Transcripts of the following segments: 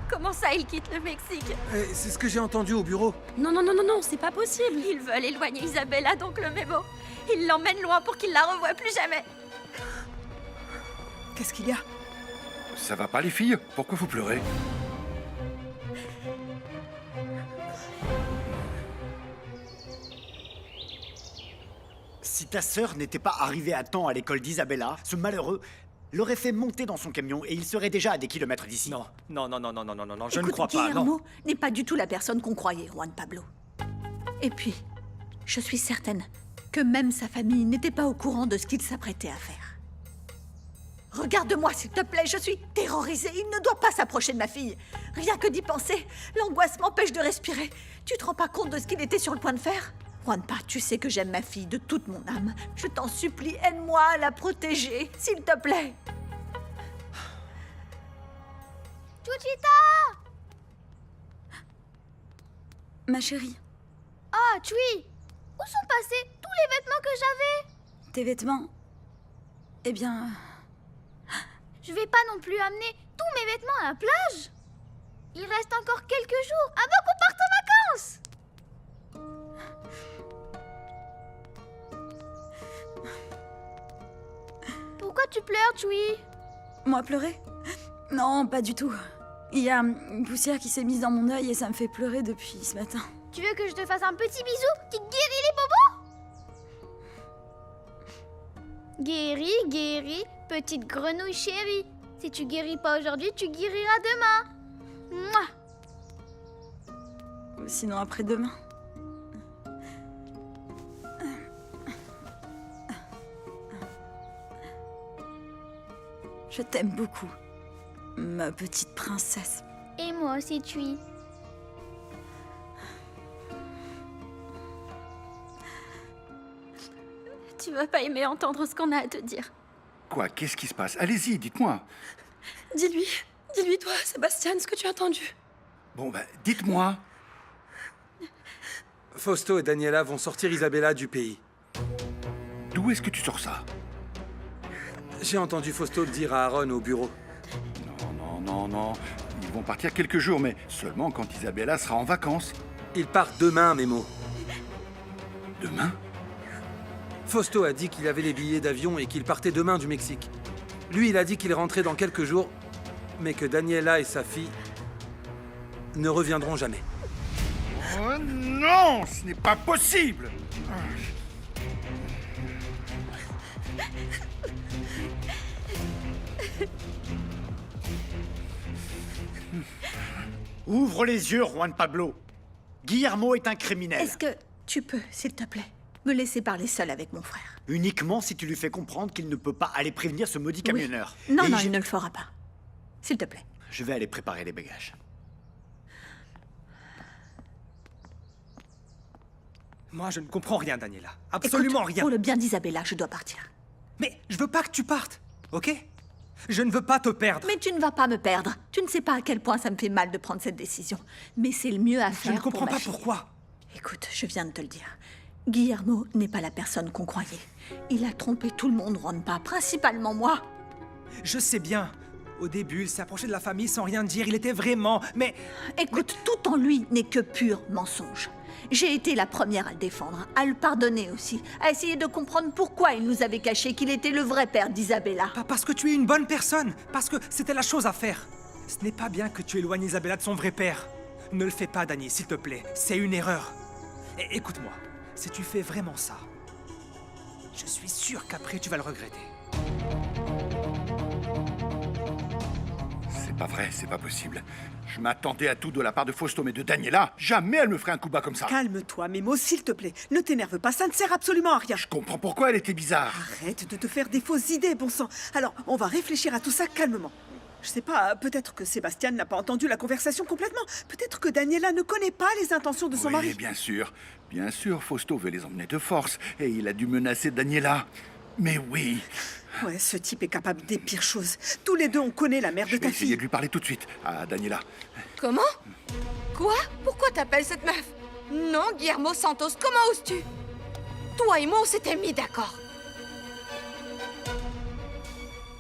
Comment ça, ils quittent le Mexique? C'est ce que j'ai entendu au bureau. Non, c'est pas possible. Ils veulent éloigner Isabella d'Oncle Memo. Ils l'emmènent loin pour qu'il la revoie plus jamais. Qu'est-ce qu'il y a? Ça va pas, les filles? Pourquoi vous pleurez? Si ta sœur n'était pas arrivée à temps à l'école d'Isabella, ce malheureux l'aurait fait monter dans son camion et il serait déjà à des kilomètres d'ici. Non, je ne Écoute, crois pas, Guillermo non. n'est pas du tout la personne qu'on croyait, Juan Pablo. Et puis, je suis certaine que même sa famille n'était pas au courant de ce qu'il s'apprêtait à faire. Regarde-moi, s'il te plaît, je suis terrorisée. Il ne doit pas s'approcher de ma fille. Rien que d'y penser, l'angoisse m'empêche de respirer. Tu te rends pas compte de ce qu'il était sur le point de faire? Juanpa, tu sais que j'aime ma fille de toute mon âme. Je t'en supplie, aide-moi à la protéger, s'il te plaît. Chuchita! Ma chérie, Ah, Chui! Où sont passés tous les vêtements que j'avais? tes vêtements... Eh bien... Je vais pas non plus amener tous mes vêtements à la plage. Il reste encore quelques jours avant qu'on parte en vacances. Pourquoi tu pleures, Chui? Moi pleurer? Non, pas du tout. Il y a une poussière qui s'est mise dans mon œil et ça me fait pleurer depuis ce matin. Tu veux que je te fasse un petit bisou qui guérit les bobos? Guéris, petite grenouille chérie. Si tu guéris pas aujourd'hui, tu guériras demain. Mouah. Ou sinon après-demain. Je t'aime beaucoup, ma petite princesse. Et moi aussi, Chui. Tu vas pas aimer entendre ce qu'on a à te dire. Quoi? Qu'est-ce qui se passe? Allez-y, dites-moi. Dis-lui toi, Sébastien, ce que tu as entendu. Bon, dites-moi. Fausto et Daniela vont sortir Isabella du pays. D'où est-ce que tu sors ça? J'ai entendu Fausto le dire à Aaron au bureau. Non. Ils vont partir quelques jours, mais seulement quand Isabella sera en vacances. Ils partent demain, Memo. Demain? Fausto a dit qu'il avait les billets d'avion et qu'il partait demain du Mexique. Lui, il a dit qu'il rentrait dans quelques jours, mais que Daniela et sa fille ne reviendront jamais. Oh non, ce n'est pas possible! Ouvre les yeux, Juan Pablo. Guillermo est un criminel. Est-ce que tu peux, s'il te plaît, me laisser parler seule avec mon frère? Uniquement si tu lui fais comprendre qu'il ne peut pas aller prévenir ce maudit camionneur. Oui. Non, Et il ne le fera pas. S'il te plaît. Je vais aller préparer les bagages. Moi, je ne comprends rien, Daniela. Absolument Écoute, rien. pour le bien d'Isabella, je dois partir. Mais je veux pas que tu partes, ok? Je ne veux pas te perdre. Mais tu ne vas pas me perdre. Tu ne sais pas à quel point ça me fait mal de prendre cette décision. Mais c'est le mieux à Je faire ne comprends pour ma pas fille. pourquoi. Écoute, je viens de te le dire. Guillermo n'est pas la personne qu'on croyait. Il a trompé tout le monde, Juanpa, principalement moi. Je sais bien. Au début, il s'approchait de la famille sans rien dire. Il était vraiment... Mais... Écoute, tout en lui n'est que pur mensonge. J'ai été la première à le défendre, à le pardonner aussi, à essayer de comprendre pourquoi il nous avait caché qu'il était le vrai père d'Isabella. Pas parce que tu es une bonne personne. Parce que c'était la chose à faire. Ce n'est pas bien que tu éloignes Isabella de son vrai père. Ne le fais pas, Danny, s'il te plaît. C'est une erreur. Et écoute-moi. Si tu fais vraiment ça, je suis sûr qu'après tu vas le regretter. C'est pas vrai, c'est pas possible. Je m'attendais à tout de la part de Fausto, mais de Daniela, jamais elle me ferait un coup bas comme ça. Calme-toi, Memo, s'il te plaît. Ne t'énerve pas, ça ne sert absolument à rien. Je comprends pourquoi elle était bizarre. Arrête de te faire des fausses idées, bon sang. Alors, on va réfléchir à tout ça calmement. Je sais pas, peut-être que Sébastien n'a pas entendu la conversation complètement. Peut-être que Daniela ne connaît pas les intentions de son Oui, mari. bien sûr. Bien sûr, Fausto veut les emmener de force, et il a dû menacer Daniela. Mais oui, Ouais, ce type est capable des pires choses. Tous les deux, on connaît la mère je de vais ta essayer fille. de lui parler tout de suite, à Daniela. Comment? Quoi? Pourquoi t'appelles cette meuf? Non, Guillermo Santos, comment oses-tu? Toi et moi, on s'était mis d'accord.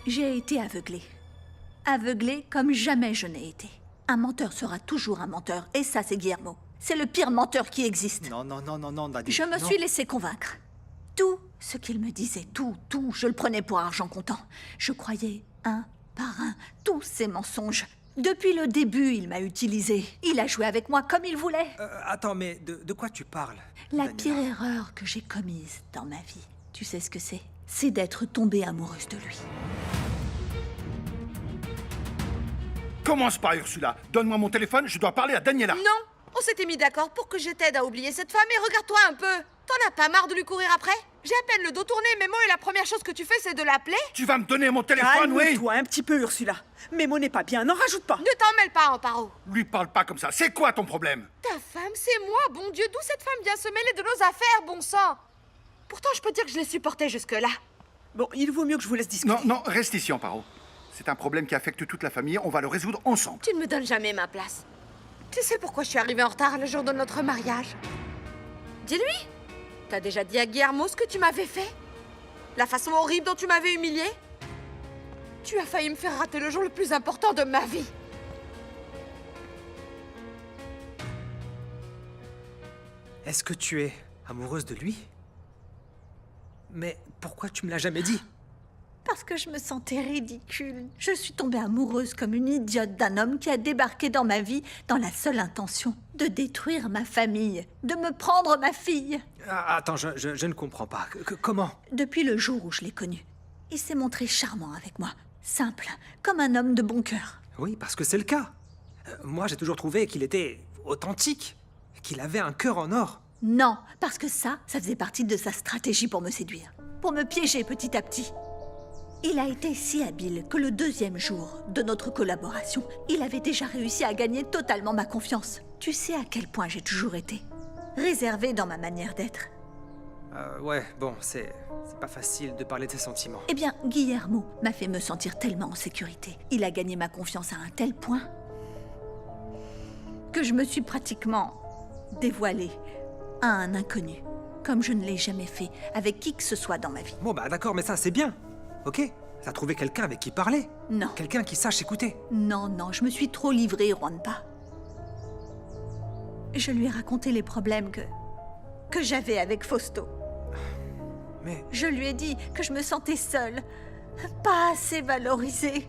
J'ai été aveuglée. Aveuglée comme jamais je n'ai été. Un menteur sera toujours un menteur, et ça, c'est Guillermo. C'est le pire menteur qui existe. Non, non, non, non, non, Dani. Je me non. suis laissé convaincre. Tout ce qu'il me disait, tout, je le prenais pour argent comptant. Je croyais, un par un, tous ces mensonges. Depuis le début, il m'a utilisé. Il a joué avec moi comme il voulait. Attends, mais de quoi tu parles? La Daniela pire erreur que j'ai commise dans ma vie, tu sais ce que c'est? C'est d'être tombée amoureuse de lui. Commence pas, Ursula. Donne-moi mon téléphone, je dois parler à Daniela. Non, on s'était mis d'accord pour que je t'aide à oublier cette femme et regarde-toi un peu. T'en as pas marre de lui courir après? J'ai à peine le dos tourné, Memo, et la première chose que tu fais, c'est de l'appeler? Tu vas me donner mon téléphone, oui? Calme-toi un petit peu, Ursula. Memo n'est pas bien, n'en rajoute pas. Ne t'en mêle pas, Amparo. Lui parle pas comme ça. C'est quoi ton problème? Ta femme, c'est moi, bon Dieu, d'où cette femme vient se mêler de nos affaires, bon sang? Pourtant, je peux dire que je l'ai supportée jusque-là. Bon, il vaut mieux que je vous laisse discuter. Non, non, reste ici, Amparo. C'est un problème qui affecte toute la famille, on va le résoudre ensemble. Tu ne me donnes jamais ma place. Tu sais pourquoi je suis arrivée en retard le jour de notre mariage? Dis-lui. T'as déjà dit à Guillermo ce que tu m'avais fait? La façon horrible dont tu m'avais humiliée? Tu as failli me faire rater le jour le plus important de ma vie. Est-ce que tu es amoureuse de lui? Mais pourquoi tu me l'as jamais dit? Parce que je me sentais ridicule. Je suis tombée amoureuse comme une idiote d'un homme qui a débarqué dans ma vie dans la seule intention de détruire ma famille, de me prendre ma fille. Ah, attends, je ne comprends pas. Comment? Depuis le jour où je l'ai connu, il s'est montré charmant avec moi, simple, comme un homme de bon cœur. Oui, parce que c'est le cas. Moi, j'ai toujours trouvé qu'il était authentique, qu'il avait un cœur en or. Non, parce que ça faisait partie de sa stratégie pour me séduire, pour me piéger petit à petit. Il a été si habile que le deuxième jour de notre collaboration, il avait déjà réussi à gagner totalement ma confiance. Tu sais à quel point j'ai toujours été réservée dans ma manière d'être. Ouais, bon, c'est pas facile de parler de ses sentiments. Eh bien, Guillermo m'a fait me sentir tellement en sécurité. Il a gagné ma confiance à un tel point que je me suis pratiquement dévoilée à un inconnu, comme je ne l'ai jamais fait avec qui que ce soit dans ma vie. Bon, bah d'accord, mais ça, c'est bien. Ok? T'as trouvé quelqu'un avec qui parler? Non. Quelqu'un qui sache écouter? Non, je me suis trop livrée, Juanpa. Je lui ai raconté les problèmes que j'avais avec Fausto. Mais... Je lui ai dit que je me sentais seule, pas assez valorisée.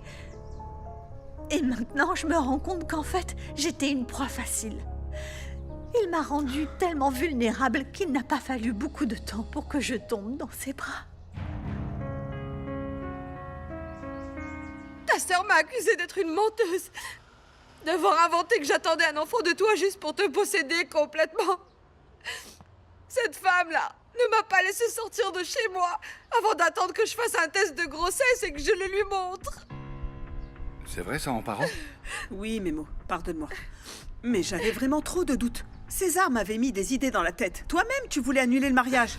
Et maintenant, je me rends compte qu'en fait, j'étais une proie facile. Il m'a rendue tellement vulnérable qu'il n'a pas fallu beaucoup de temps pour que je tombe dans ses bras. Ta sœur m'a accusée d'être une menteuse, d'avoir inventé que j'attendais un enfant de toi juste pour te posséder complètement. Cette femme-là ne m'a pas laissé sortir de chez moi avant d'attendre que je fasse un test de grossesse et que je le lui montre. C'est vrai ça, Amparo? Oui, Memo, pardonne-moi. Mais j'avais vraiment trop de doutes. César m'avait mis des idées dans la tête. Toi-même, tu voulais annuler le mariage.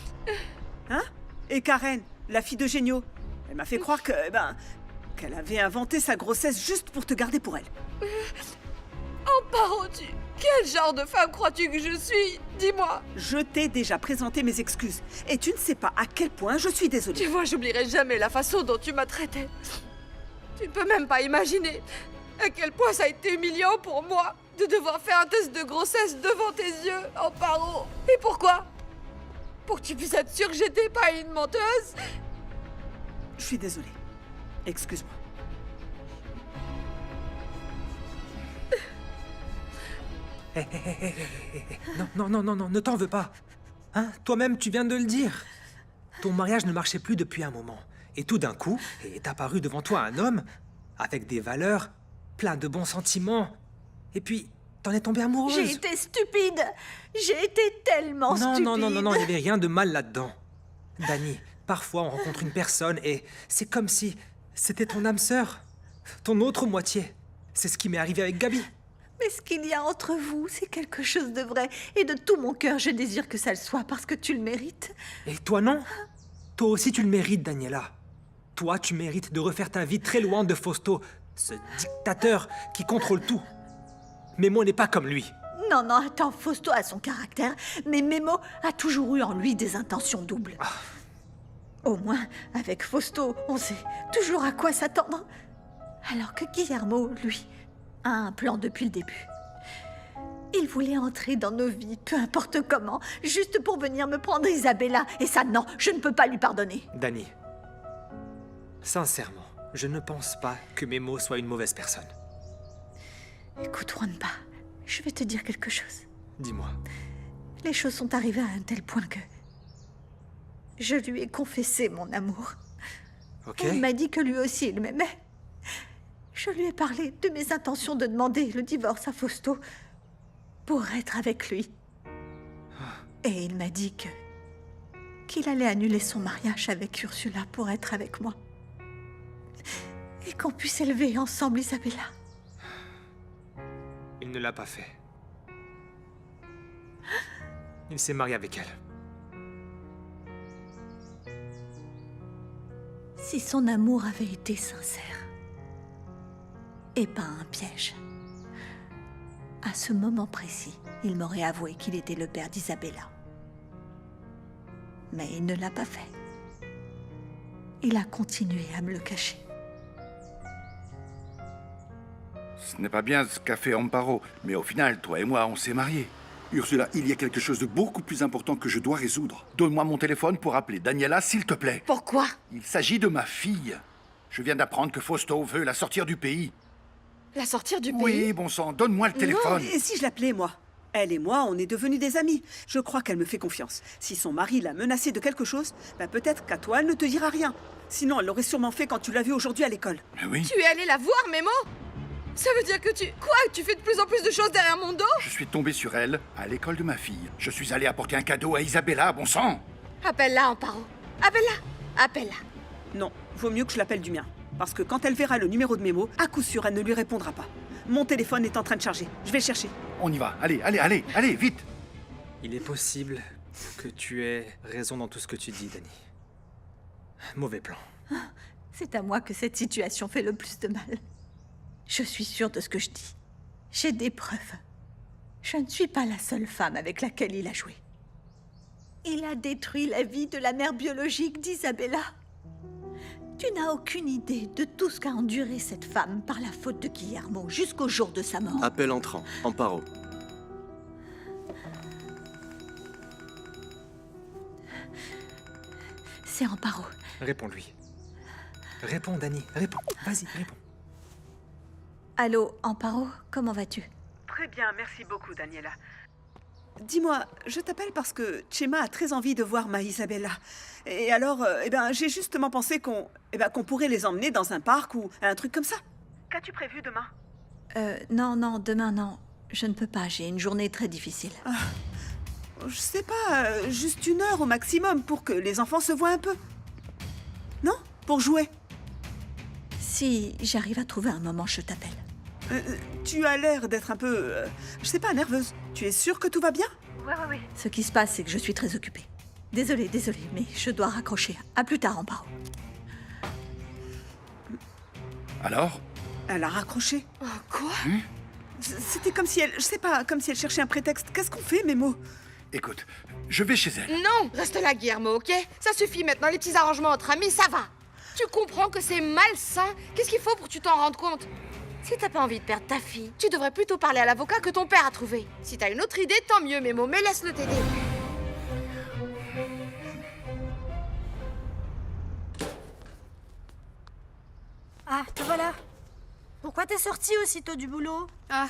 Hein? Et Karen, la fille de Génio, elle m'a fait croire que, qu'elle avait inventé sa grossesse juste pour te garder pour elle. Amparo, quel genre de femme crois-tu que je suis? Dis-moi. Je t'ai déjà présenté mes excuses. Et tu ne sais pas à quel point je suis désolée. Tu vois, j'oublierai jamais la façon dont tu m'as traitée. Tu ne peux même pas imaginer à quel point ça a été humiliant pour moi de devoir faire un test de grossesse devant tes yeux, Amparo. Et pourquoi? Pour que tu puisses être sûre que j'étais pas une menteuse? Je suis désolée. Excuse-moi. Non, ne t'en veux pas. Hein? Toi-même, tu viens de le dire. Ton mariage ne marchait plus depuis un moment. Et tout d'un coup, est apparu devant toi un homme avec des valeurs, plein de bons sentiments. Et puis, t'en es tombée amoureuse. J'ai été stupide. J'ai été tellement stupide. Non, il n'y avait rien de mal là-dedans. Dani, parfois on rencontre une personne et c'est comme si c'était ton âme sœur, ton autre moitié. C'est ce qui m'est arrivé avec Gabi. Mais ce qu'il y a entre vous, c'est quelque chose de vrai. Et de tout mon cœur, je désire que ça le soit parce que tu le mérites. Et toi non? Toi aussi tu le mérites, Daniela. Toi, tu mérites de refaire ta vie très loin de Fausto, ce dictateur qui contrôle tout. Memo n'est pas comme lui. Non, attends, Fausto a son caractère, mais Memo a toujours eu en lui des intentions doubles. Au moins, avec Fausto, on sait toujours à quoi s'attendre. Alors que Guillermo, lui, a un plan depuis le début. Il voulait entrer dans nos vies, peu importe comment, juste pour venir me prendre Isabella. Et ça, non, je ne peux pas lui pardonner. Dani, sincèrement, je ne pense pas que Memo soit une mauvaise personne. Écoute, Wanpa, je vais te dire quelque chose. Dis-moi. Les choses sont arrivées à un tel point que... je lui ai confessé mon amour. Ok. Il m'a dit que lui aussi il m'aimait. Je lui ai parlé de mes intentions de demander le divorce à Fausto pour être avec lui. Et il m'a dit qu'il allait annuler son mariage avec Ursula pour être avec moi. Et qu'on puisse élever ensemble Isabella. Il ne l'a pas fait. Il s'est marié avec elle. Si son amour avait été sincère et pas un piège, à ce moment précis, il m'aurait avoué qu'il était le père d'Isabella. Mais il ne l'a pas fait. Il a continué à me le cacher. Ce n'est pas bien ce qu'a fait Amparo, mais au final, toi et moi, on s'est mariés. Ursula, il y a quelque chose de beaucoup plus important que je dois résoudre. Donne-moi mon téléphone pour appeler Daniela, s'il te plaît. Pourquoi? Il s'agit de ma fille. Je viens d'apprendre que Fausto veut la sortir du pays. La sortir du pays? Oui, bon sang, donne-moi le téléphone. Et si je l'appelais, moi? Elle et moi, on est devenus des amis. Je crois qu'elle me fait confiance. Si son mari l'a menacée de quelque chose, ben peut-être qu'à toi, elle ne te dira rien. Sinon, elle l'aurait sûrement fait quand tu l'as vue aujourd'hui à l'école. Mais oui, Tu es allé la voir, Memo? Ça veut dire que tu... Quoi? Tu fais de plus en plus de choses derrière mon dos? je suis tombé sur elle à l'école de ma fille. Je suis allé apporter un cadeau à Isabella, bon sang. Appelle-la, Amparo. Appelle-la. Appelle-la. Non, vaut mieux que je l'appelle du mien. Parce que quand elle verra le numéro de Memo, à coup sûr, elle ne lui répondra pas. Mon téléphone est en train de charger. Je vais le chercher. On y va, allez, vite. Il est possible que tu aies raison dans tout ce que tu dis, Dani. Mauvais plan. C'est à moi que cette situation fait le plus de mal. Je suis sûre de ce que je dis. J'ai des preuves. Je ne suis pas la seule femme avec laquelle il a joué. Il a détruit la vie de la mère biologique d'Isabella. Tu n'as aucune idée de tout ce qu'a enduré cette femme par la faute de Guillermo jusqu'au jour de sa mort. Appel entrant. Amparo. C'est Amparo. Réponds-lui. Réponds, Dani. Réponds. Vas-y, réponds. Allô, Amparo, comment vas-tu? Très bien, merci beaucoup, Daniela. Dis-moi, je t'appelle parce que Chema a très envie de voir ma Isabella. Et alors, j'ai justement pensé qu'on pourrait les emmener dans un parc ou un truc comme ça. Qu'as-tu prévu demain? Non, demain non. Je ne peux pas, j'ai une journée très difficile. Je sais pas, juste 1 heure au maximum pour que les enfants se voient un peu. Non? Pour jouer. Si j'arrive à trouver un moment, je t'appelle. Tu as l'air d'être un peu, je sais pas, nerveuse. Tu es sûre que tout va bien? Oui. Ce qui se passe, c'est que je suis très occupée. Désolée, mais je dois raccrocher. À plus tard, Amparo. Alors? Elle a raccroché. Oh, quoi? C'était comme si elle, je sais pas, comme si elle cherchait un prétexte. Qu'est-ce qu'on fait, Memo? Écoute, je vais chez elle. Non, reste là, Guillermo, ok? Ça suffit maintenant, les petits arrangements entre amis, ça va. Tu comprends que c'est malsain? Qu'est-ce qu'il faut pour que tu t'en rendes compte? Si t'as pas envie de perdre ta fille, tu devrais plutôt parler à l'avocat que ton père a trouvé. Si t'as une autre idée, tant mieux, Memo, mais laisse-le t'aider. Ah, te voilà. Pourquoi t'es sortie aussitôt du boulot? Ah,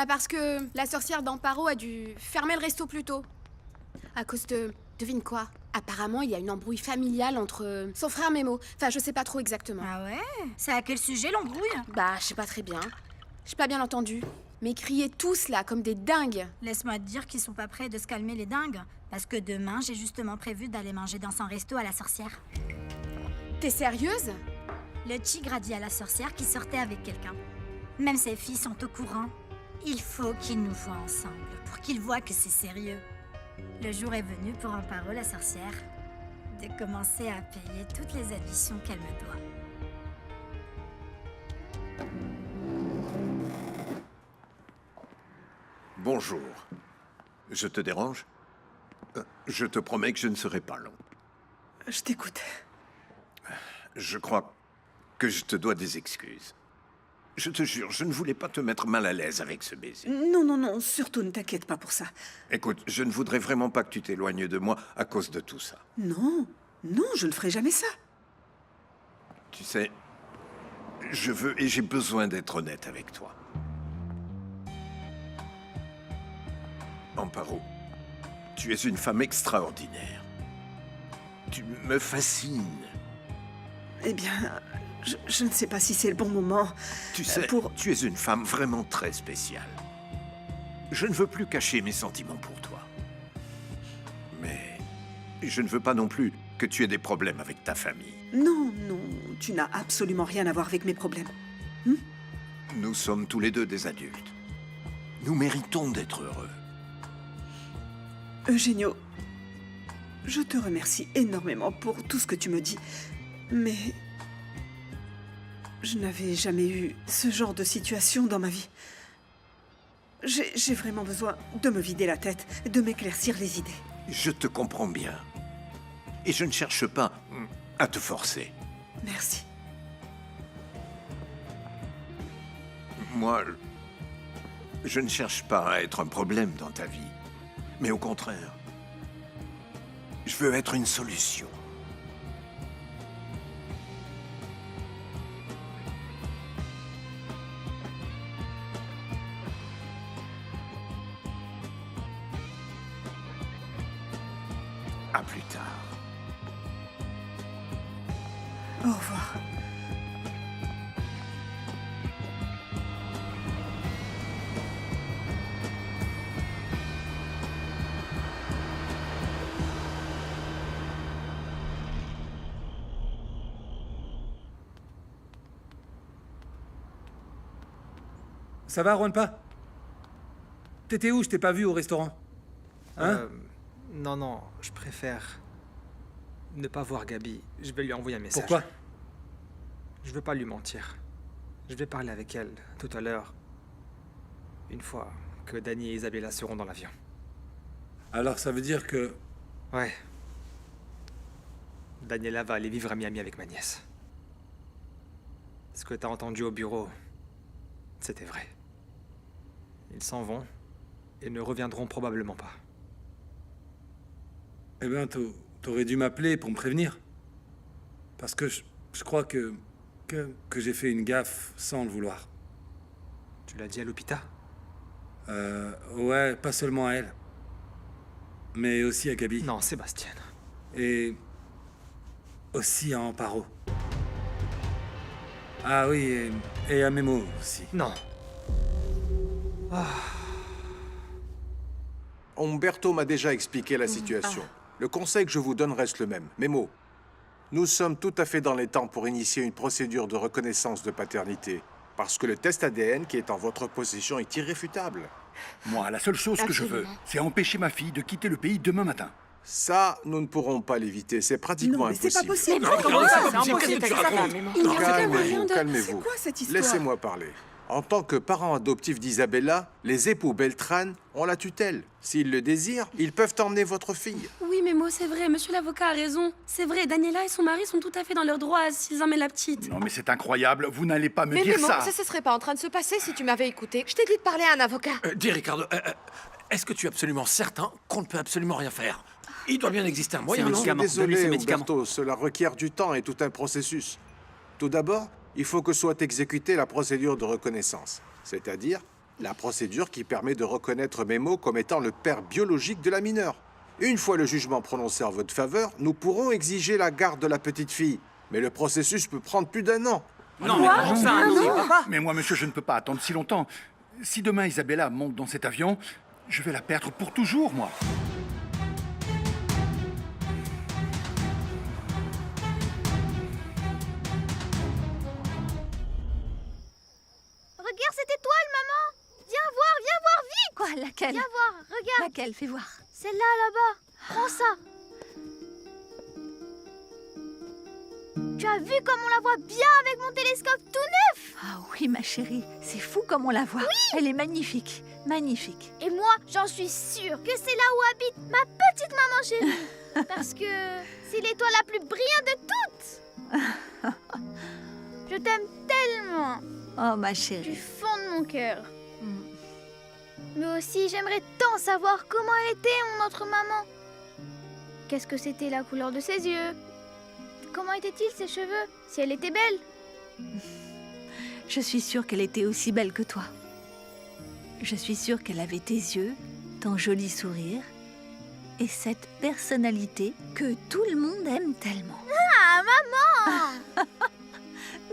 parce que la sorcière d'Amparo a dû fermer le resto plus tôt. À cause de... Devine quoi? Apparemment, il y a une embrouille familiale entre son frère Memo. Enfin, je sais pas trop exactement. Ah ouais? C'est à quel sujet l'embrouille? Je sais pas très bien. J'ai pas bien entendu. Mais criaient tous là, comme des dingues. Laisse-moi te dire qu'ils sont pas prêts de se calmer les dingues. Parce que demain, j'ai justement prévu d'aller manger dans son resto à la sorcière. T'es sérieuse? Le tigre a dit à la sorcière qu'il sortait avec quelqu'un. Même ses filles sont au courant. Il faut qu'ils nous voient ensemble, pour qu'ils voient que c'est sérieux. Le jour est venu pour Amparo, la sorcière, de commencer à payer toutes les additions qu'elle me doit. Bonjour. Je te dérange? Je te promets que je ne serai pas long. Je t'écoute. Je crois que je te dois des excuses. Je te jure, je ne voulais pas te mettre mal à l'aise avec ce baiser. Non, non, non, surtout ne t'inquiète pas pour ça. Écoute, je ne voudrais vraiment pas que tu t'éloignes de moi à cause de tout ça. Non, non, je ne ferai jamais ça. Tu sais, je veux et j'ai besoin d'être honnête avec toi. Amparo, tu es une femme extraordinaire. Tu me fascines. Eh bien, je ne sais pas si c'est le bon moment. Tu sais, tu es une femme vraiment très spéciale. Je ne veux plus cacher mes sentiments pour toi. Mais je ne veux pas non plus que tu aies des problèmes avec ta famille. Non, non, tu n'as absolument rien à voir avec mes problèmes. Nous sommes tous les deux des adultes. Nous méritons d'être heureux. Eugenio, je te remercie énormément pour tout ce que tu me dis, mais je n'avais jamais eu ce genre de situation dans ma vie. J'ai vraiment besoin de me vider la tête, de m'éclaircir les idées. Je te comprends bien. Et je ne cherche pas à te forcer. Merci. Moi, je ne cherche pas à être un problème dans ta vie. Mais au contraire, je veux être une solution. À plus tard. Au revoir. Ça va, Juanpa? T'étais où? Je t'ai pas vu au restaurant. Hein? Non, non, je préfère ne pas voir Gabi. Je vais lui envoyer un message. Pourquoi? Je veux pas lui mentir. Je vais parler avec elle tout à l'heure. Une fois que Danny et Isabella seront dans l'avion. Alors ça veut dire que... Ouais. Daniela va aller vivre à Miami avec ma nièce. Ce que t'as entendu au bureau, c'était vrai. Ils s'en vont et ne reviendront probablement pas. Eh ben, t'aurais dû m'appeler pour me prévenir. Parce que je crois que j'ai fait une gaffe sans le vouloir. Tu l'as dit à Lupita? Ouais, pas seulement à elle. Mais aussi à Gabi. Non, Sébastien. Et aussi à Amparo. Ah oui, et à Memo aussi. Non. Umberto m'a déjà expliqué la situation. Le conseil que je vous donne reste le même. Memo, nous sommes tout à fait dans les temps pour initier une procédure de reconnaissance de paternité. Parce que le test ADN qui est en votre possession est irréfutable. Moi, la seule chose que je veux, c'est empêcher ma fille de quitter le pays demain matin. Ça, nous ne pourrons pas l'éviter. C'est pratiquement Non, mais c'est pas impossible. possible. Non, C'est c'est impossible. qu'est-ce que tu racontes? Calmez-vous, calmez-vous. C'est quoi cette histoire? Laissez-moi parler. En tant que parent adoptif d'Isabella, les époux Beltrán ont la tutelle. S'ils le désirent, ils peuvent emmener votre fille. Oui, mais moi, c'est vrai, monsieur l'avocat a raison. C'est vrai, Daniela et son mari sont tout à fait dans leurs droits s'ils emmènent la petite. Non, mais c'est incroyable, vous n'allez pas me Mais dire Memo, ça. ça serait pas en train de se passer si tu m'avais écouté. Je t'ai dit de parler à un avocat. Dis, Ricardo, est-ce que tu es absolument certain qu'on ne peut absolument rien faire? Il doit bien exister un moyen, non? Désolé, Umberto, cela requiert du temps et tout un processus. Tout d'abord, il faut que soit exécutée la procédure de reconnaissance, c'est-à-dire la procédure qui permet de reconnaître Memo comme étant le père biologique de la mineure. Une fois le jugement prononcé en votre faveur, nous pourrons exiger la garde de la petite fille. Mais le processus peut prendre plus d'1 an. Non, mais comment ça, non. Mais moi, monsieur, je ne peux pas attendre si longtemps. Si demain Isabella monte dans cet avion, je vais la perdre pour toujours, moi. Regarde cette étoile, maman! Viens voir, vite! Quoi, laquelle? Viens voir, regarde! Laquelle? Fais voir. Celle-là, là-bas. Prends ça. Tu as vu comme on la voit bien avec mon télescope tout neuf? Ah oui, ma chérie, c'est fou comme on la voit. Oui. Elle est magnifique, magnifique. Et moi, j'en suis sûre que c'est là où habite ma petite maman chérie. Parce que c'est l'étoile la plus brillante de toutes. Je t'aime tellement. Oh, ma Du chérie. fond de mon cœur. Mais aussi, j'aimerais tant savoir comment elle était, mon autre maman. Qu'est-ce que c'était la couleur de ses yeux? Comment étaient-ils ses cheveux? Si elle était belle? Je suis sûre qu'elle était aussi belle que toi. Je suis sûre qu'elle avait tes yeux, ton joli sourire et cette personnalité que tout le monde aime tellement. Ah, maman!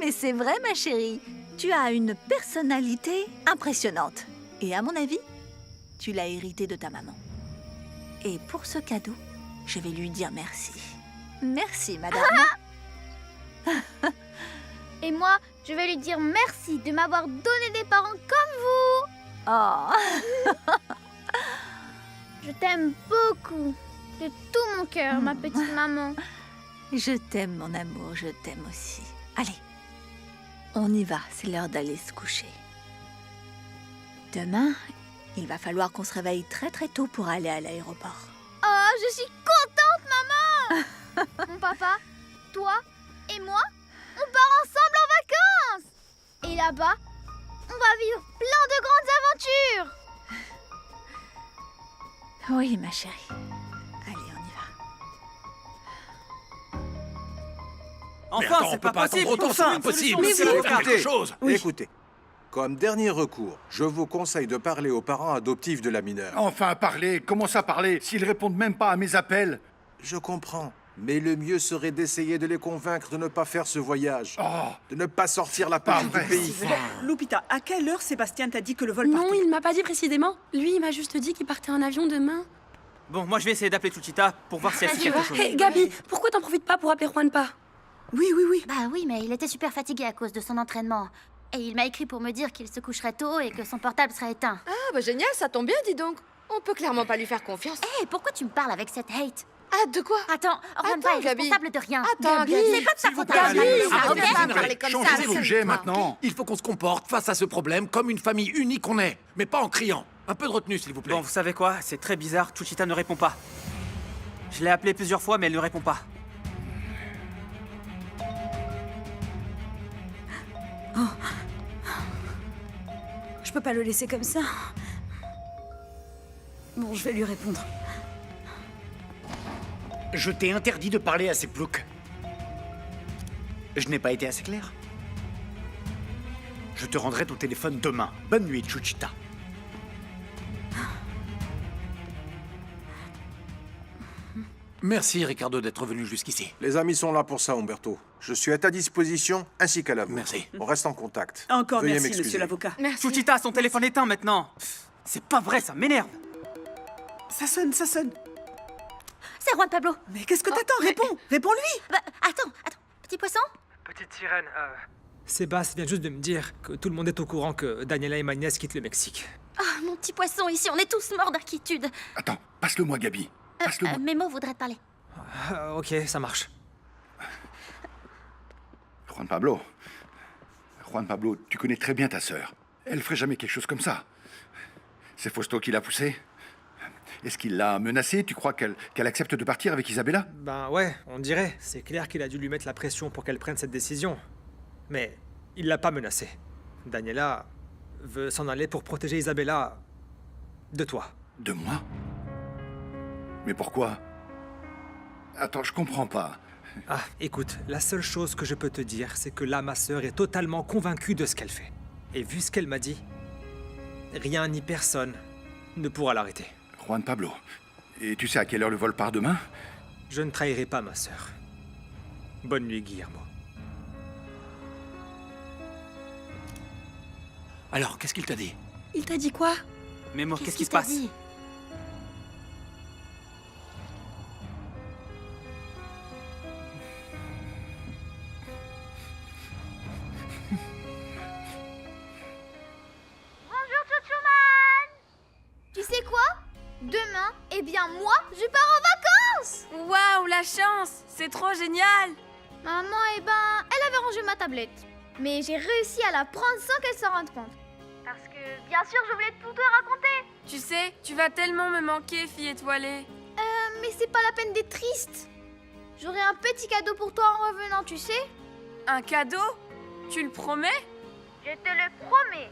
Mais c'est vrai, ma chérie. Tu as une personnalité impressionnante. Et à mon avis, tu l'as hérité de ta maman. Et pour ce cadeau, je vais lui dire merci. Merci, madame. Et moi, je vais lui dire merci de m'avoir donné des parents comme vous. Oh. Je t'aime beaucoup. De tout mon cœur, ma petite maman. Je t'aime, mon amour, je t'aime aussi. Allez, on y va, c'est l'heure d'aller se coucher. Demain, il va falloir qu'on se réveille très très tôt pour aller à l'aéroport. Oh, je suis contente, maman. Mon papa, toi et moi, on part ensemble en vacances. Et là-bas, on va vivre plein de grandes aventures. Oui, ma chérie. Allez, on y va. Mais Enfin, attends, on c'est peut pas pas possible. attendre autant, c'est Enfin, impossible. mais C'est oui. faut faire quelque chose. Écoutez. Comme dernier recours, je vous conseille de parler aux parents adoptifs de la mineure. Enfin, parler, comment ça parler? S'ils répondent même pas à mes appels. Je comprends, mais le mieux serait d'essayer de les convaincre de ne pas faire ce voyage. De ne pas sortir la part du pays. Lupita, à quelle heure Sébastien t'a dit que le vol partait? Non, il m'a pas dit précisément. Lui, il m'a juste dit qu'il partait en avion demain. Bon, moi je vais essayer d'appeler Chuchita pour voir si elle sait quelque chose. Hé, Gabi, pourquoi t'en profites pas pour appeler Juanpa? Oui. Bah oui, mais il était super fatigué à cause de son entraînement. Et il m'a écrit pour me dire qu'il se coucherait tôt et que son portable serait éteint. Ah, bah génial, ça tombe bien, dis donc. On peut clairement pas lui faire confiance. Hé, pourquoi tu me parles avec cette hate? Ah, de quoi? Attends, Juanpa est Gabi. responsable de rien. Attends, Gabi, Gabi. c'est pas de sa faute. Gabi, Ah, ok. parler comme ça, Changez c'est de le sujet point. maintenant. Il faut qu'on se comporte face à ce problème comme une famille unie qu'on est, mais pas en criant. Un peu de retenue, s'il vous plaît. Bon, vous savez quoi? C'est très bizarre, Chuchita ne répond pas. Je l'ai appelée plusieurs fois, mais elle ne répond pas. Je peux pas le laisser comme ça. Bon, je vais lui répondre. Je t'ai interdit de parler à ces ploucs. Je n'ai pas été assez clair. Je te rendrai ton téléphone demain. Bonne nuit, Chuchita. Merci, Ricardo, d'être venu jusqu'ici. Les amis sont là pour ça, Umberto. Je suis à ta disposition, ainsi qu'à la vôtre. Merci. On reste en contact. Encore Veuillez merci, m'excuser. monsieur l'avocat. Merci. Chuchita, son téléphone éteint maintenant. C'est pas vrai, ça m'énerve. Ça sonne. C'est Juan Pablo. Mais qu'est-ce que t'attends? Réponds-lui. Bah, attends. Petit poisson? Petite sirène, Sébastien vient juste de me dire que tout le monde est au courant que Daniela et ma nièce quittent le Mexique. Ah, mon petit poisson, ici, on est tous morts d'inquiétude. Attends, passe-le-moi, Gabi. Passe-le-moi. Memo voudrait te parler. Ok, ça marche. Juan Pablo, tu connais très bien ta sœur. Elle ferait jamais quelque chose comme ça. C'est Fausto qui l'a poussée? Est-ce qu'il l'a menacée? Tu crois qu'elle accepte de partir avec Isabella? Ben ouais, on dirait. C'est clair qu'il a dû lui mettre la pression pour qu'elle prenne cette décision. Mais il l'a pas menacée. Daniela veut s'en aller pour protéger Isabella de toi. De moi? Mais pourquoi? Attends, je comprends pas. Ah, écoute, la seule chose que je peux te dire, c'est que là, ma sœur est totalement convaincue de ce qu'elle fait. Et vu ce qu'elle m'a dit, rien ni personne ne pourra l'arrêter. Juan Pablo, et tu sais à quelle heure le vol part demain? Je ne trahirai pas ma sœur. Bonne nuit, Guillermo. Alors, qu'est-ce qu'il t'a dit? Il t'a dit quoi? Memo, qu'est-ce qui se passe? Bonjour, Chouchouman. Tu sais quoi? Demain, eh bien moi, je pars en vacances. Waouh, la chance! C'est trop génial! Maman, eh ben, elle avait rangé ma tablette. Mais j'ai réussi à la prendre sans qu'elle s'en rende compte. Parce que, bien sûr, je voulais tout te raconter. Tu sais, tu vas tellement me manquer, fille étoilée. Mais c'est pas la peine d'être triste. J'aurai un petit cadeau pour toi en revenant, tu sais. Un cadeau? Tu le promets? Je te le promets.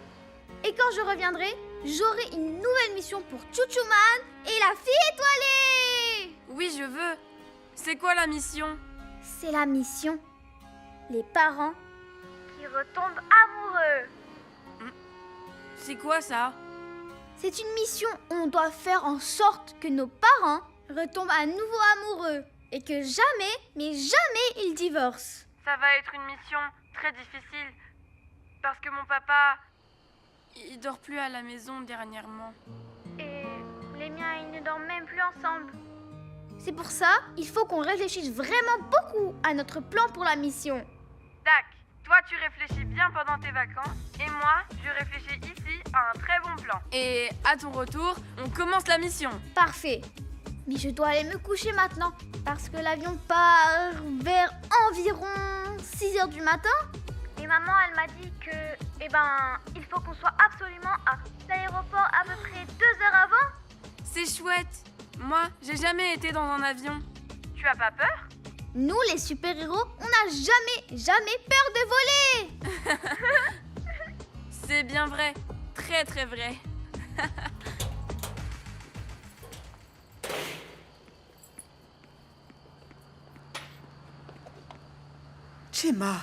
Et quand je reviendrai, j'aurai une nouvelle mission pour Chouchouman et la fille étoilée. Oui, je veux. C'est quoi la mission? C'est la mission. Les parents qui retombent amoureux. C'est quoi ça? C'est une mission où on doit faire en sorte que nos parents retombent à nouveau amoureux et que jamais, mais jamais ils divorcent. Ça va être une mission très difficile. Parce que mon papa, il dort plus à la maison dernièrement. Et les miens, ils ne dorment même plus ensemble. C'est pour ça, il faut qu'on réfléchisse vraiment beaucoup à notre plan pour la mission. Tac, toi tu réfléchis bien pendant tes vacances et moi je réfléchis ici à un très bon plan. Et à ton retour, on commence la mission. Parfait. Mais je dois aller me coucher maintenant parce que l'avion part vers environ 6h du matin. Et maman, elle m'a dit que, il faut qu'on soit absolument à l'aéroport à peu près 2 heures avant. C'est chouette. Moi, j'ai jamais été dans un avion. Tu as pas peur? Nous, les super-héros, on n'a jamais peur de voler. C'est bien vrai. Très très vrai. Gemma,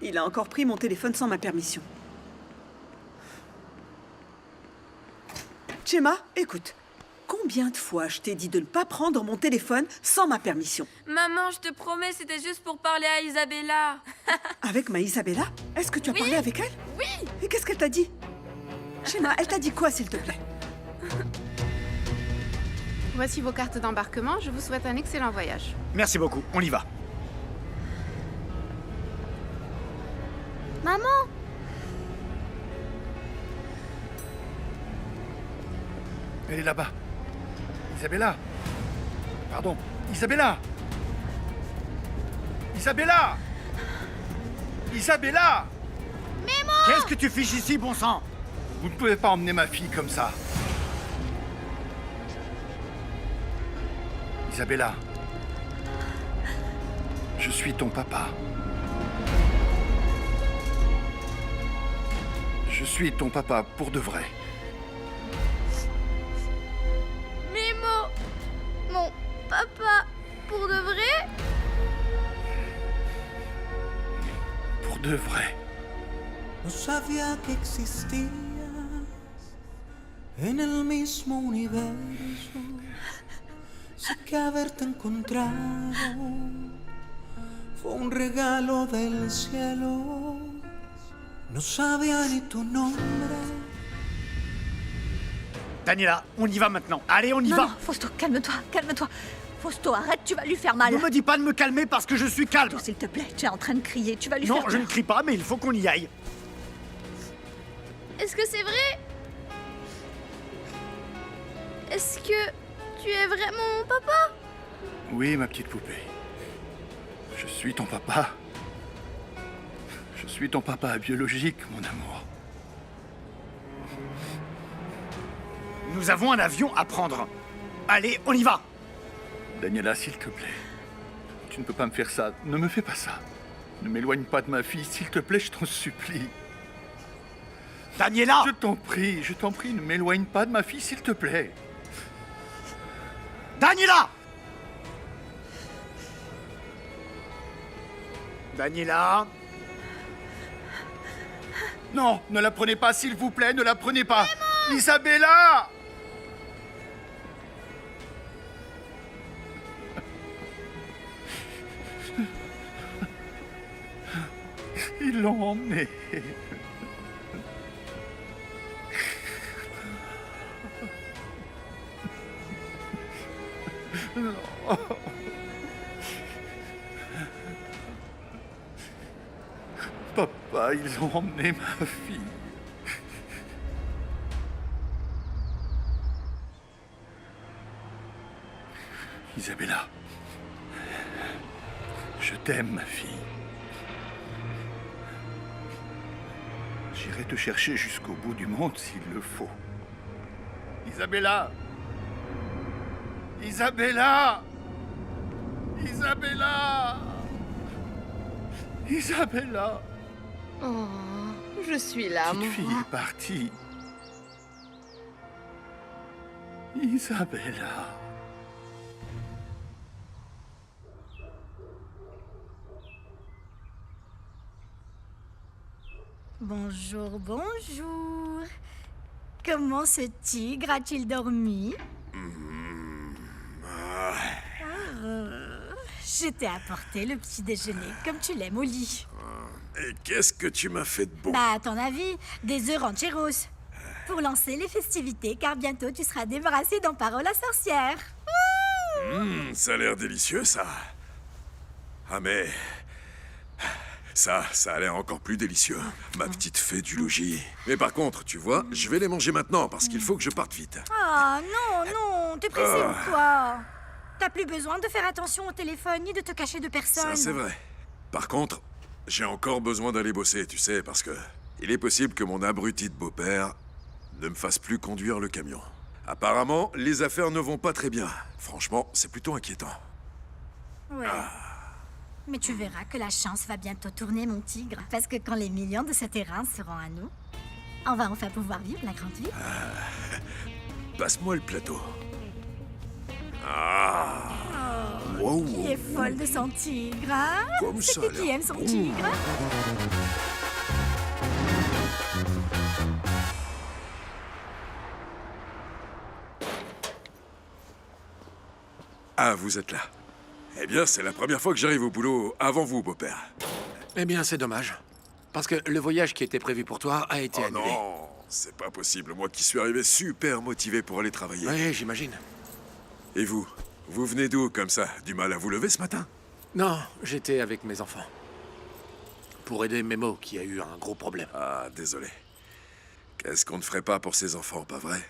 il a encore pris mon téléphone sans ma permission. Gemma, écoute. Combien de fois je t'ai dit de ne pas prendre mon téléphone sans ma permission? Maman, je te promets, c'était juste pour parler à Isabella. Avec ma Isabella? Est-ce que tu as parlé avec elle? Oui. Et qu'est-ce qu'elle t'a dit? Gemma, elle t'a dit quoi, s'il te plaît? Voici vos cartes d'embarquement. Je vous souhaite un excellent voyage. Merci beaucoup, on y va. Maman! Elle est là-bas. Isabella. Pardon. Isabella. Isabella. Isabella. Mémo! Qu'est-ce que tu fiches ici, bon sang? Vous ne pouvez pas emmener ma fille comme ça. Isabella. Je suis ton papa. Je suis ton papa pour de vrai. Mémo! Mon papa, pour de vrai? Pour de vrai. No sabía que existías en el mismo universo. Sé que haberte encontrado fue un regalo del cielo. No sabía ni tu nombre. Daniela, on y va maintenant. Allez, on y va. Non, Fausto, calme-toi, calme-toi. Fausto, arrête, tu vas lui faire mal. Ne me dis pas de me calmer parce que je suis calme. Fausto, s'il te plaît, tu es en train de crier, tu vas lui faire Non, mal. je ne crie pas, mais il faut qu'on y aille. Est-ce que c'est vrai? Est-ce que tu es vraiment mon papa? Oui, ma petite poupée. Je suis ton papa. Je suis ton papa biologique, mon amour. Nous avons un avion à prendre. Allez, on y va. Daniela, s'il te plaît. Tu ne peux pas me faire ça. Ne me fais pas ça. Ne m'éloigne pas de ma fille, s'il te plaît, je t'en supplie. Daniela! Je t'en prie, ne m'éloigne pas de ma fille, s'il te plaît. Daniela! Daniela! Non, ne la prenez pas, s'il vous plaît, ne la prenez pas. Isabella! Ils l'ont emmené. Non. Papa, ils ont emmené ma fille. Isabella, je t'aime, ma fille. J'irai te chercher jusqu'au bout du monde s'il le faut. Isabella! Isabella! Isabella! Isabella! Oh, je suis là, Petite mon fille roi. est partie. Isabella. Bonjour, bonjour. Comment ce tigre a-t-il dormi? Je t'ai apporté le petit déjeuner, comme tu l'aimes au lit. Et qu'est-ce que tu m'as fait de bon? Bah, à ton avis, des œufs rancheros. Pour lancer les festivités, car bientôt tu seras débarrassé d'Amparo la sorcière. Ça a l'air délicieux, ça. Ah, mais... Ça a l'air encore plus délicieux, ma petite fée du logis. Mais par contre, tu vois, je vais les manger maintenant, parce qu'il faut que je parte vite. Ah, non, non, t'es pressé ou quoi? T'as plus besoin de faire attention au téléphone ni de te cacher de personne. Ça, c'est vrai. Par contre, j'ai encore besoin d'aller bosser, tu sais, parce que... Il est possible que mon abruti de beau-père ne me fasse plus conduire le camion. Apparemment, les affaires ne vont pas très bien. Franchement, c'est plutôt inquiétant. Ouais. Mais tu verras que la chance va bientôt tourner, mon tigre. Parce que quand les millions de ce terrain seront à nous, on va enfin pouvoir vivre la grande vie. Passe-moi le plateau. Ah. Wow, Qui wow, est folle de son tigre, hein? Comme C'est ça qui a l'air aime son bon. tigre? Ah, vous êtes là. Eh bien, c'est la première fois que j'arrive au boulot avant vous, beau-père. Eh bien, c'est dommage. Parce que le voyage qui était prévu pour toi a été Oh annulé. non, c'est pas possible. Moi qui suis arrivé super motivé pour aller travailler. Oui, j'imagine. Et vous? Vous venez d'où, comme ça? Du mal à vous lever ce matin? Non, j'étais avec mes enfants. Pour aider Memo, qui a eu un gros problème. Ah, désolé. Qu'est-ce qu'on ne ferait pas pour ses enfants, pas vrai?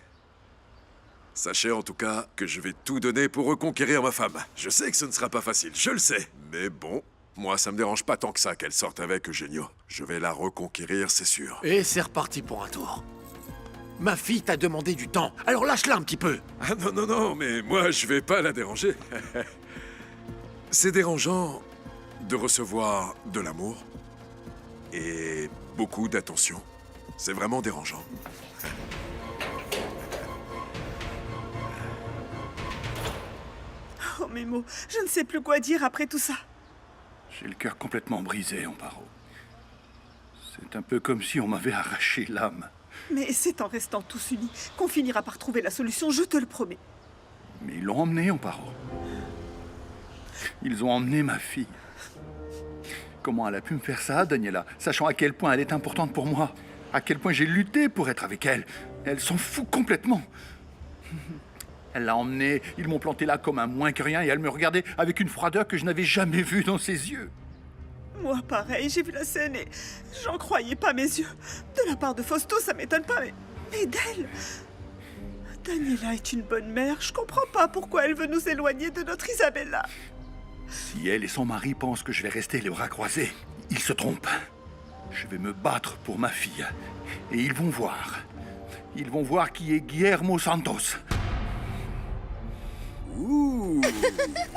Sachez en tout cas que je vais tout donner pour reconquérir ma femme. Je sais que ce ne sera pas facile, je le sais. Mais bon, moi ça me dérange pas tant que ça qu'elle sorte avec Eugenio. Je vais la reconquérir, c'est sûr. Et c'est reparti pour un tour. Ma fille t'a demandé du temps, alors lâche-la un petit peu. Ah non, non, non, mais moi je vais pas la déranger. C'est dérangeant de recevoir de l'amour et beaucoup d'attention. C'est vraiment dérangeant. Oh, Memo, je ne sais plus quoi dire après tout ça. J'ai le cœur complètement brisé, Amparo. C'est un peu comme si on m'avait arraché l'âme. Mais c'est en restant tous unis qu'on finira par trouver la solution, je te le promets. Mais ils l'ont emmené, Amparo. Ils ont emmené ma fille. Comment elle a pu me faire ça, Daniela, sachant à quel point elle est importante pour moi, à quel point j'ai lutté pour être avec elle. Elle s'en fout complètement. Elle l'a emmenée, ils m'ont planté là comme un moins que rien et elle me regardait avec une froideur que je n'avais jamais vue dans ses yeux. Moi, pareil, j'ai vu la scène et j'en croyais pas mes yeux. De la part de Fausto, ça m'étonne pas, mais d'elle... Daniela est une bonne mère, je comprends pas pourquoi elle veut nous éloigner de notre Isabella. Si elle et son mari pensent que je vais rester les bras croisés, ils se trompent. Je vais me battre pour ma fille. Et ils vont voir. Ils vont voir qui est Guillermo Santos. Ouh,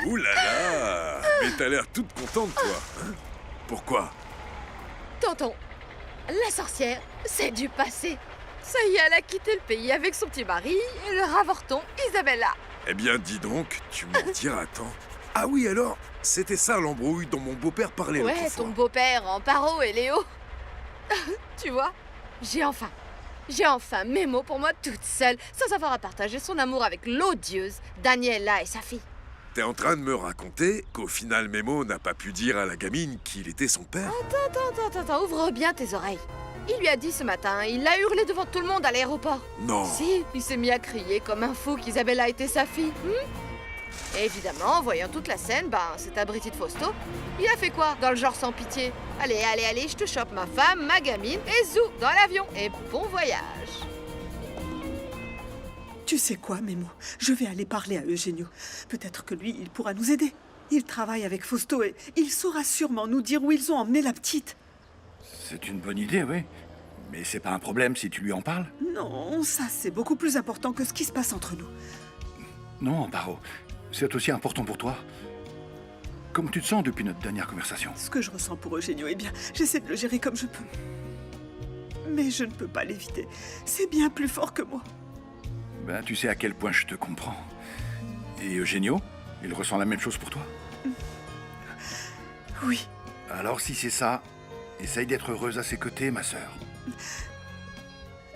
ouh là là. Mais t'as l'air toute contente, toi. Hein? Pourquoi? Tonton, la sorcière, c'est du passé. Ça y est, elle a quitté le pays avec son petit mari et le ravorton Isabella. Eh bien, dis donc, tu m'en diras tant. Ah oui, alors, c'était ça l'embrouille dont mon beau-père parlait l'autre Ouais, fois. ton beau-père, Amparo et Léo. Tu vois, j'ai enfin Memo pour moi toute seule, sans avoir à partager son amour avec l'odieuse Daniela et sa fille. T'es en train de me raconter qu'au final Memo n'a pas pu dire à la gamine qu'il était son père? Attends, ouvre bien tes oreilles. Il lui a dit ce matin, il l'a hurlé devant tout le monde à l'aéroport. Non. Si, il s'est mis à crier comme un fou qu'Isabella était sa fille. Et évidemment, en voyant toute la scène, cet abruti de Fausto, il a fait quoi? Dans le genre sans pitié. Allez, je te chope ma femme, ma gamine, et zou, dans l'avion. Et bon voyage. Tu sais quoi, Memo? Je vais aller parler à Eugenio. Peut-être que lui, il pourra nous aider. Il travaille avec Fausto et il saura sûrement nous dire où ils ont emmené la petite. C'est une bonne idée, oui. Mais c'est pas un problème si tu lui en parles? Non, ça c'est beaucoup plus important que ce qui se passe entre nous. Non, Amparo. C'est aussi important pour toi. Comment tu te sens depuis notre dernière conversation? Ce que je ressens pour Eugenio, eh bien, j'essaie de le gérer comme je peux. Mais je ne peux pas l'éviter. C'est bien plus fort que moi. Ben, tu sais à quel point je te comprends. Et Eugenio, il ressent la même chose pour toi? Oui. Alors si c'est ça, essaye d'être heureuse à ses côtés, ma sœur.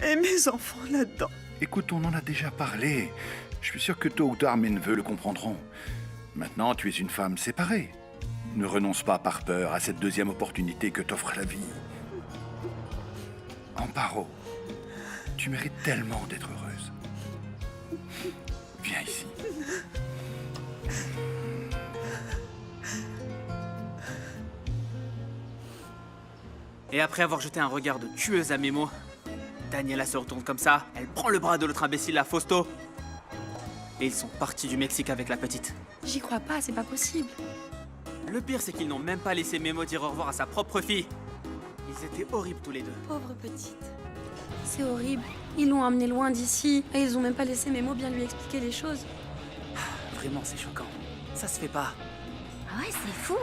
Et mes enfants là-dedans. Écoute, on en a déjà parlé. Je suis sûr que tôt ou tard mes neveux le comprendront. Maintenant, tu es une femme séparée. Ne renonce pas par peur à cette deuxième opportunité que t'offre la vie. Amparo, tu mérites tellement d'être heureuse. Viens ici. Et après avoir jeté un regard de tueuse à Memo, Daniela se retourne comme ça, elle prend le bras de l'autre imbécile, la Fausto, et ils sont partis du Mexique avec la petite. J'y crois pas, c'est pas possible. Le pire, c'est qu'ils n'ont même pas laissé Memo dire au revoir à sa propre fille. Ils étaient horribles tous les deux. Pauvre petite. C'est horrible. Ils l'ont emmené loin d'ici et ils ont même pas laissé Memo bien lui expliquer les choses. Vraiment, c'est choquant. Ça se fait pas. Ah ouais, c'est fou.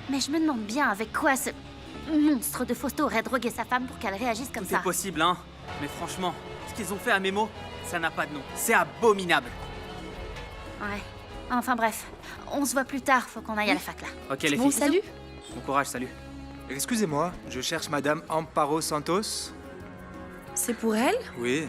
Mais je me demande bien avec quoi ce monstre de Fausto aurait drogué sa femme pour qu'elle réagisse comme ça. C'est possible, hein. Mais franchement, ce qu'ils ont fait à Memo, ça n'a pas de nom. C'est abominable. Ouais. Enfin bref, on se voit plus tard, faut qu'on aille à la fac là. Ok, les filles. Bon, salut. Bon courage, salut. Excusez-moi, je cherche Madame Amparo Santos. C'est pour elle? Oui.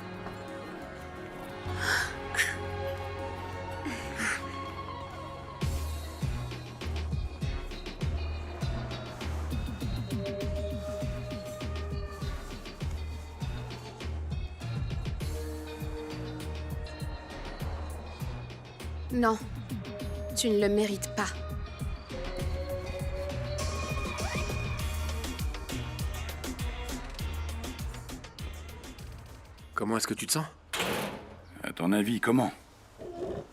Non, tu ne le mérites pas. Comment est-ce que tu te sens? À ton avis, comment?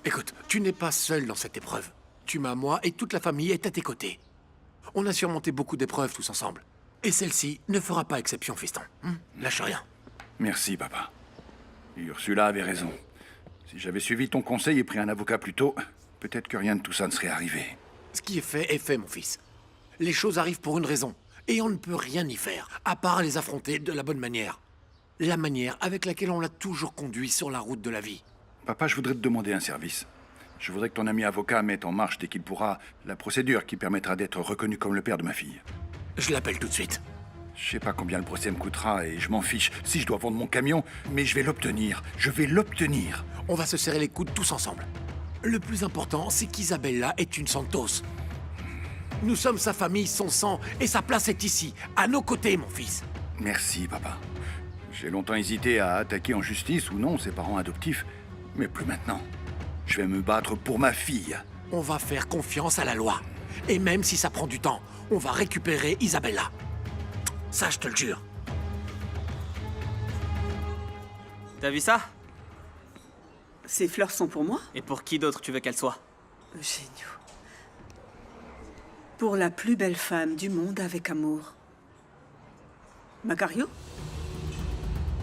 Écoute, tu n'es pas seul dans cette épreuve. Tu m'as, moi, et toute la famille est à tes côtés. On a surmonté beaucoup d'épreuves tous ensemble. Et celle-ci ne fera pas exception, fiston. Lâche rien. Merci, papa. Ursula avait raison. Si j'avais suivi ton conseil et pris un avocat plus tôt, peut-être que rien de tout ça ne serait arrivé. Ce qui est fait, mon fils. Les choses arrivent pour une raison. Et on ne peut rien y faire, à part les affronter de la bonne manière. La manière avec laquelle on l'a toujours conduit sur la route de la vie. Papa, je voudrais te demander un service. Je voudrais que ton ami avocat mette en marche dès qu'il pourra la procédure qui permettra d'être reconnu comme le père de ma fille. Je l'appelle tout de suite. Je sais pas combien le procès me coûtera et je m'en fiche si je dois vendre mon camion, mais je vais l'obtenir. Je vais l'obtenir. On va se serrer les coudes tous ensemble. Le plus important, c'est qu'Isabella est une Santos. Nous sommes sa famille, son sang, et sa place est ici, à nos côtés, mon fils. Merci, papa. J'ai longtemps hésité à attaquer en justice ou non ses parents adoptifs, mais plus maintenant. Je vais me battre pour ma fille. On va faire confiance à la loi. Et même si ça prend du temps, on va récupérer Isabella. Ça, je te le jure. T'as vu ça? Ces fleurs sont pour moi? Et pour qui d'autre tu veux qu'elles soient? Eugenio. Pour la plus belle femme du monde avec amour. Macario?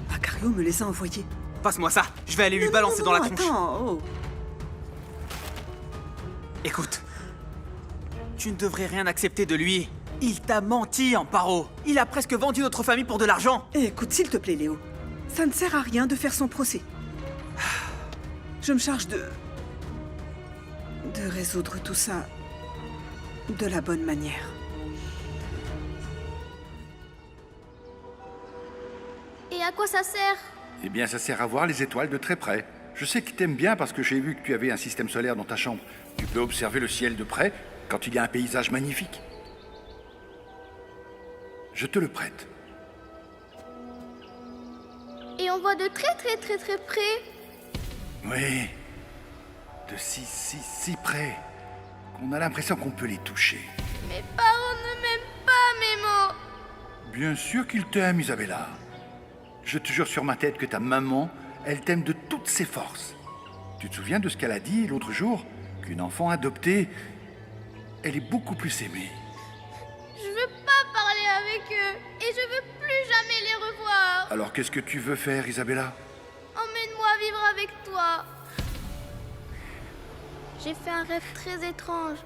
Macario me les a envoyés. Passe-moi ça, je vais aller lui balancer dans la tronche. Attends, oh. Écoute, tu ne devrais rien accepter de lui. Il t'a menti, Amparo. Il a presque vendu notre famille pour de l'argent. Écoute, s'il te plaît, Léo. Ça ne sert à rien de faire son procès. Je me charge de résoudre tout ça de la bonne manière. Et à quoi ça sert? Eh bien, ça sert à voir les étoiles de très près. Je sais que t'aimes bien parce que j'ai vu que tu avais un système solaire dans ta chambre. Tu peux observer le ciel de près quand il y a un paysage magnifique. Je te le prête. Et on voit de très près. Oui. De si près qu'on a l'impression qu'on peut les toucher. Mes parents ne m'aiment pas, Memo. Bien sûr qu'ils t'aiment, Isabella. Je te jure sur ma tête que ta maman, elle t'aime de toutes ses forces. Tu te souviens de ce qu'elle a dit l'autre jour? Qu'une enfant adoptée, elle est beaucoup plus aimée. Je veux pas parler avec eux et je veux plus jamais les revoir. Alors qu'est-ce que tu veux faire, Isabella? Emmène-moi vivre avec toi. J'ai fait un rêve très étrange.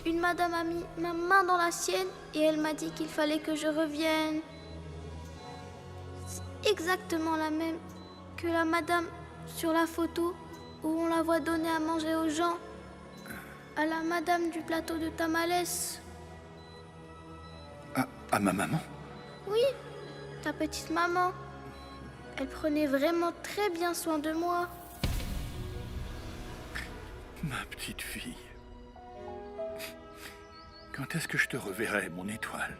une madame a mis ma main dans la sienne et elle m'a dit qu'il fallait que je revienne. C'est exactement la même que la madame sur la photo où on la voit donner à manger aux gens. À la madame du plateau de tamales. À ma maman? Oui, ta petite maman. Elle prenait vraiment très bien soin de moi. Ma petite fille. Quand est-ce que je te reverrai, mon étoile?